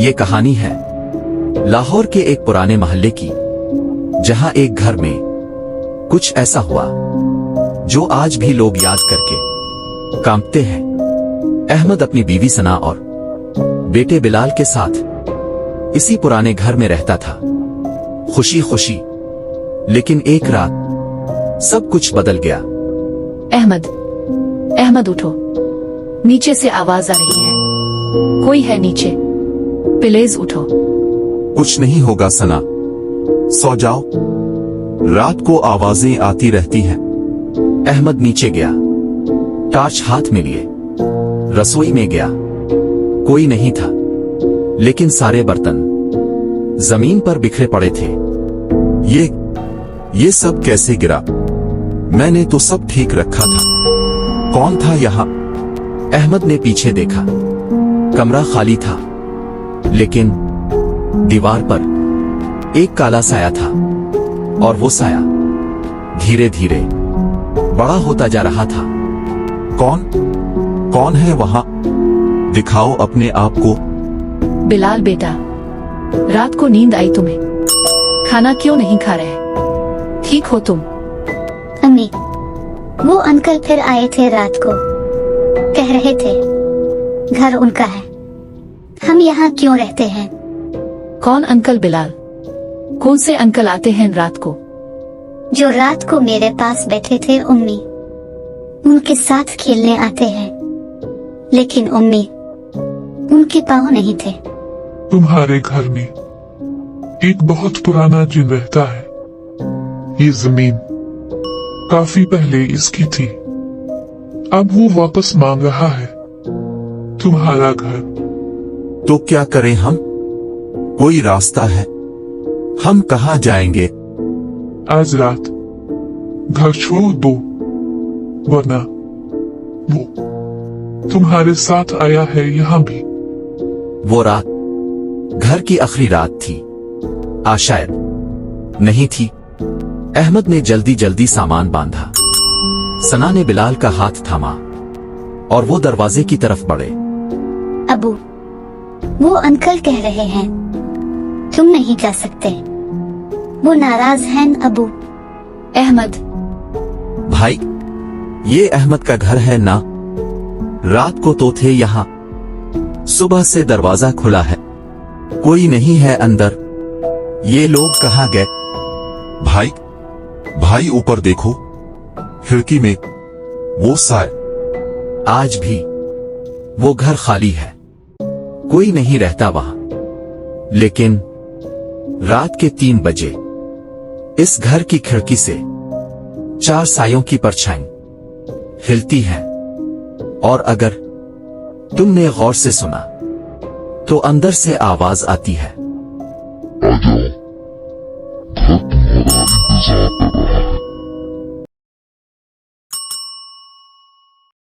ये कहानी है लाहौर के एक पुराने मोहल्ले की, जहां एक घर में कुछ ऐसा हुआ जो आज भी लोग याद करके कांपते हैं। अहमद अपनी बीवी सना और बेटे बिलाल के साथ इसी पुराने घर में रहता था, खुशी खुशी। लेकिन एक रात सब कुछ बदल गया। अहमद उठो, नीचे से आवाज आ रही है, कोई है नीचे, प्लीज उठो। कुछ नहीं होगा सना, सो जाओ, रात को आवाजें आती रहती हैं। अहमद नीचे गया, टार्च हाथ में लिए रसोई में गया। कोई नहीं था, लेकिन सारे बर्तन जमीन पर बिखरे पड़े थे। ये सब कैसे गिरा? मैंने तो सब ठीक रखा था। कौन था यहाँ? अहमद ने पीछे देखा, कमरा खाली था, लेकिन दीवार पर एक काला साया था, और वो साया धीरे धीरे बड़ा होता जा रहा था। कौन है वहां? दिखाओ अपने आप को। बिलाल बेटा, रात को नींद आई तुम्हें? खाना क्यों नहीं खा रहे? ठीक हो तुम? अम्मी, वो अंकल फिर आए थे रात को, कह रहे थे घर उनका है, हम यहाँ क्यों रहते हैं? कौन अंकल बिलाल? कौन से अंकल आते हैं रात को? जो रात को मेरे पास बैठे थे अम्मी, उनके साथ खेलने आते हैं, लेकिन अम्मी उनके पाँव नहीं थे। तुम्हारे घर में एक बहुत पुराना जिन रहता है। ये जमीन काफी पहले इसकी थी, अब वो वापस मांग रहा है तुम्हारा घर। तो क्या करें हम? कोई रास्ता है? हम कहाँ जाएंगे? आज रात घर छोड़ दो, वरना वो तुम्हारे साथ आया है यहाँ भी। वो रात घर की आखिरी रात थी, शायद नहीं थी। अहमद ने जल्दी जल्दी सामान बांधा, सना ने बिलाल का हाथ थामा, और वो दरवाजे की तरफ बढ़े। अबू, वो अंकल कह रहे हैं तुम नहीं जा सकते, वो नाराज हैं अबू। अहमद, भाई, ये अहमद का घर है ना? रात को तो थे यहाँ, सुबह से दरवाजा खुला है, कोई नहीं है अंदर। ये लोग कहाँ गए? भाई ऊपर देखो, खिड़की में वो साय। आज भी वो घर खाली है, कोई नहीं रहता वहां। लेकिन रात के 3 बजे इस घर की खिड़की से 4 सायों की परछाई हिलती है, और अगर तुमने गौर से सुना तो अंदर से आवाज आती है,